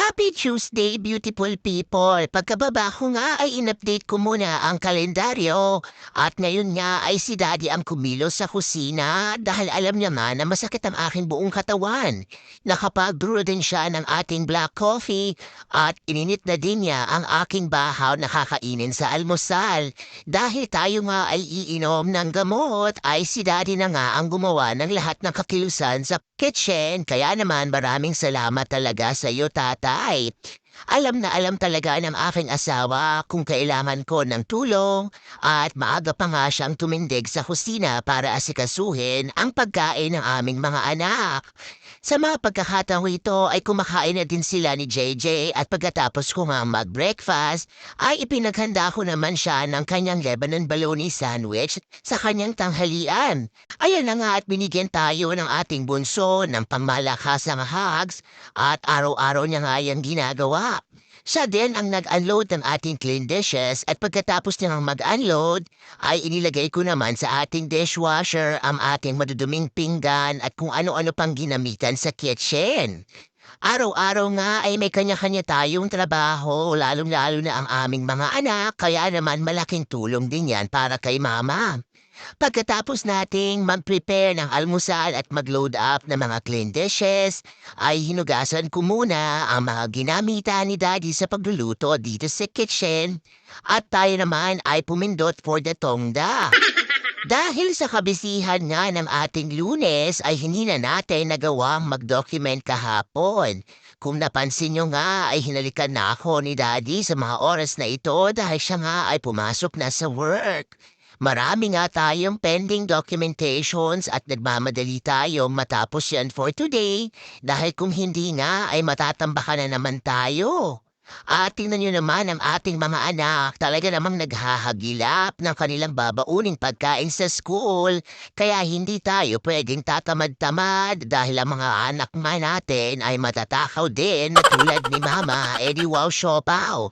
Happy Tuesday, beautiful people! Pagkababa ko nga ay in-update ko muna ang kalendaryo at ngayon nga ay si Daddy ang kumilos sa kusina dahil alam niya nga na masakit ang aking buong katawan. Nakapag-brew din siya ng ating black coffee at ininit na din niya ang aking bahaw na kakainin sa almusal. Dahil tayo nga ay iinom ng gamot ay si Daddy na nga ang gumawa ng lahat ng kakilusan sa kitchen. Kaya naman maraming salamat talaga sa iyo, tatay. Alam na alam talaga ng aking asawa kung kailangan ko ng tulong at maaga pa nga siyang tumindig sa kusina para asikasuhin ang pagkain ng aming mga anak. Sa mga pagkakataong ito ay kumakain na din sila ni JJ at pagkatapos ko nga mag-breakfast ay ipinaghanda ko naman siya ng kanyang Lebanon bologna sandwich sa kanyang tanghalian. Ayan na nga at binigyan tayo ng ating bunso ng pangmalakasang hugs at araw-araw niya nga yung ginagawa. Siya din ang nag-unload ng ating clean dishes at pagkatapos niyang mag-unload ay inilagay ko naman sa ating dishwasher ang ating maduduming pinggan at kung ano-ano pang ginamitan sa kitchen. Araw-araw nga ay may kanya-kanya tayong trabaho, lalong-lalo na ang aming mga anak, kaya naman malaking tulong din yan para kay mama. Pagkatapos nating mag-prepare ng almusal at mag-load up ng mga clean dishes, ay hinugasan ko muna ang mga ginamitan ni Daddy sa pagluluto dito sa kitchen at tayo naman ay pumindot for the tongda. Dahil sa kabisihan nga ng ating Lunes ay hindi na natin nagawang mag-document kahapon. Kung napansin nyo nga ay hinalikan na ako ni Daddy sa mga oras na ito dahil siya nga ay pumasok na sa work. Marami nga tayong pending documentations at nagmamadali tayo matapos yan for today dahil kung hindi nga ay matatambakan na naman tayo. At tingnan nyo naman ang ating mga anak, talaga namang naghahagilap ng kanilang babauning pagkain sa school. Kaya hindi tayo pwedeng tatamad-tamad dahil ang mga anak nga natin ay matatakaw din na tulad ni Mama, edi wow siopaw.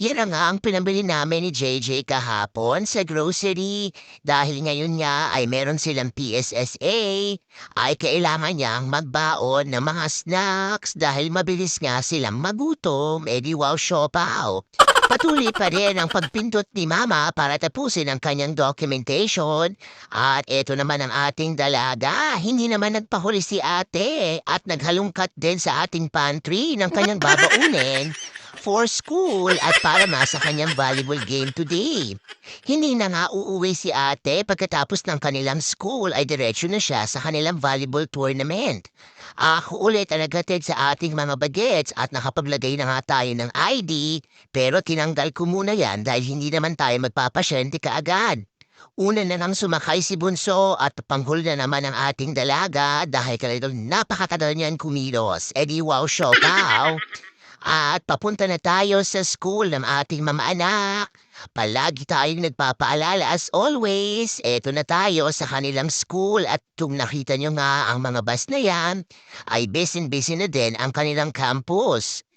Yan na nga ang pinabili namin ni JJ kahapon sa grocery dahil ngayon nga ay meron silang PSSA ay kailangan niyang magbaon ng mga snacks dahil mabilis nga silang magutom, edi wow siopaw. Patuloy pa rin ang pagpindot ni Mama para tapusin ang kanyang documentation. At eto naman ang ating dalaga, hindi naman nagpahuli si ate at naghalungkat din sa ating pantry ng kanyang babaunin for school at para sa kanyang volleyball game today. Hindi na nga uuwi si ate pagkatapos ng kanilang school ay diretsyo na siya sa kanilang volleyball tournament. Ako ulit ang naghatid sa ating mga bagets at nakapaglagay na nga tayo ng ID pero tinanggal ko muna yan dahil hindi naman tayo magpapasyente kaagad. Una na nang sumakay si Bunso at panghul na naman ang ating dalaga dahil kanilang napakatagal niyan kumilos. Edi wow siopaw. At papunta na tayo sa school ng ating mga anak. Palagi tayong nagpapaalala as always. Eto na tayo sa kanilang school at kung nakita nyo nga ang mga bus na yan, ay busy na din ang kanilang campus.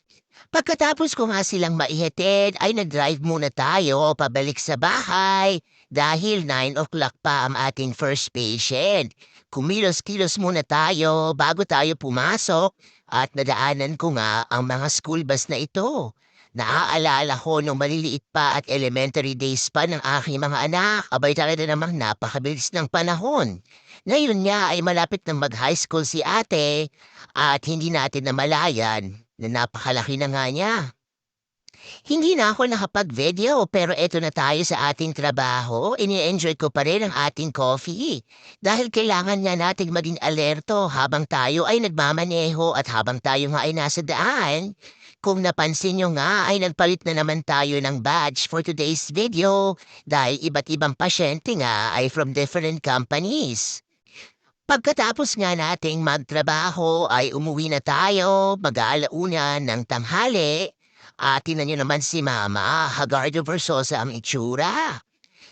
Pagkatapos ko nga silang maihatid ay nag-drive muna tayo pabalik sa bahay dahil 9 o'clock pa ang ating first patient. Kumilos-kilos muna tayo bago tayo pumasok at nadaanan ko nga ang mga school bus na ito. Naaalala ko nung maliliit pa at elementary days pa ng aking mga anak, abay talaga namang napakabilis ng panahon. Ngayon nga ay malapit na mag-high school si ate at hindi natin namalayan na napakalaki na nga niya. Hindi na ako nakapag-video pero eto na tayo sa ating trabaho. Ini-enjoy ko pa rin ang ating coffee. Dahil kailangan nga nating maging alerto habang tayo ay nagmamaneho at habang tayo nga ay nasa daan. Kung napansin nyo nga ay nagpalit na naman tayo ng badge for today's video dahil iba't ibang pasyente nga ay from different companies. Pagkatapos nga nating magtrabaho ay umuwi na tayo mag-aalauna ng tanghali. At tingnan nyo naman si Mama, hagardo versosa ang itsura.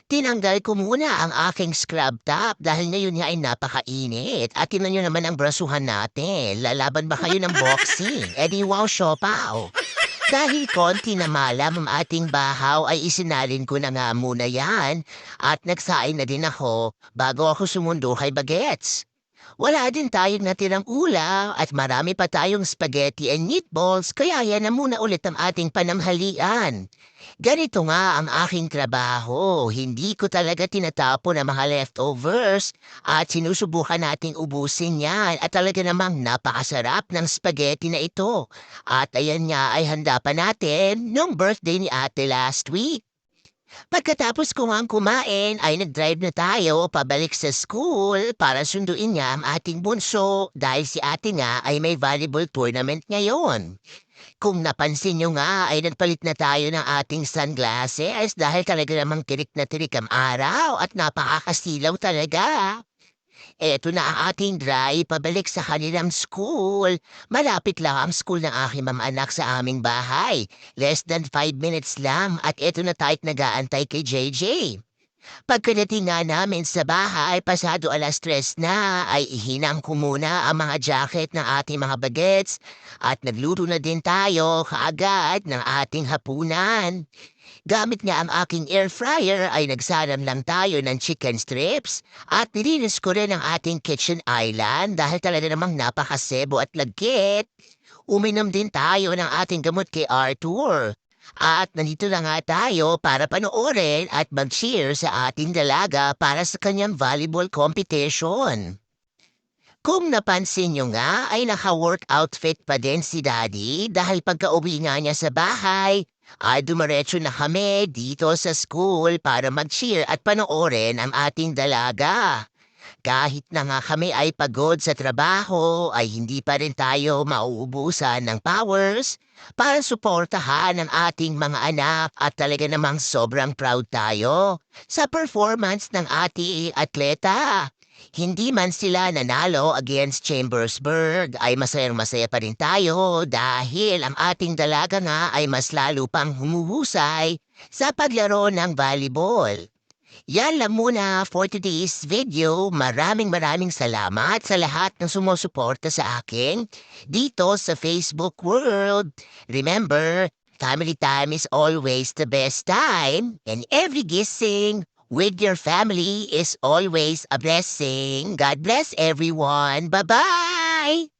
Tinanggal ko muna ang aking scrub top dahil ngayon nga ay napakainit. At tingnan nyo naman ang brasuhan natin. Lalaban ba kayo ng boxing? Edi wow siopaw. Dahil konti na malam ang ating bahaw ay isinalin ko na nga muna yan. At nagsain na din ako bago ako sumundo kay Bagets. Wala din tayong natirang ulam at marami pa tayong spaghetti and meatballs kaya yan na muna ulit ang ating panamhalian. Ganito nga ang aking trabaho. Hindi ko talaga tinatapon ang mga leftovers at sinusubukan nating ubusin yan at talaga namang napakasarap ng spaghetti na ito. At ayan nga ay handa pa natin nung birthday ni ate last week. Pagkatapos ko ngang kumain ay nag-drive na tayo pabalik sa school para sunduin niya ang ating bunso dahil si ate nga ay may volleyball tournament ngayon. Kung napansin nyo nga ay nagpalit na tayo ng ating sunglasses dahil talaga namang tirik na tirik ang araw at napakakasilaw talaga. Eto na ang ating drive pabalik sa kanilang school. Malapit lang ang school ng aking mama-anak sa aming bahay. Less than 5 minutes lang at eto na tayo't nag-aantay kay JJ. Pagkadating nga namin sa bahay, pasado 3:00 na, ay ihinang ko muna ang mga jacket ng ating mga bagets at nagluto na din tayo kaagad ng ating hapunan. Gamit nga ang aking air fryer ay nagsalang lang tayo ng chicken strips at nilinis ko rin ang ating kitchen island dahil talaga namang napakasebo at lagkit. Uminom din tayo ng ating gamot kay Arthur. At nandito na nga tayo para panoorin at mag-cheer sa ating dalaga para sa kanyang volleyball competition. Kung napansin nyo nga ay naka-work outfit pa din si Daddy dahil pagka-uwi nga niya sa bahay ay dumiretso na kami dito sa school para mag-cheer at panoorin ang ating dalaga. Kahit na nga kami ay pagod sa trabaho ay hindi pa rin tayo mauubusan ng powers para suportahan ang ating mga anak at talaga namang sobrang proud tayo sa performance ng ating atleta. Hindi man sila nanalo against Chambersburg ay masayang-masaya pa rin tayo dahil ang ating dalaga nga ay mas lalo pang humuhusay sa paglaro ng volleyball. Yan lang muna for today's video. Maraming salamat sa lahat ng sumusuporta sa akin dito sa Facebook world. Remember, family time is always the best time and every gising with your family is always a blessing. God bless everyone. Bye-bye!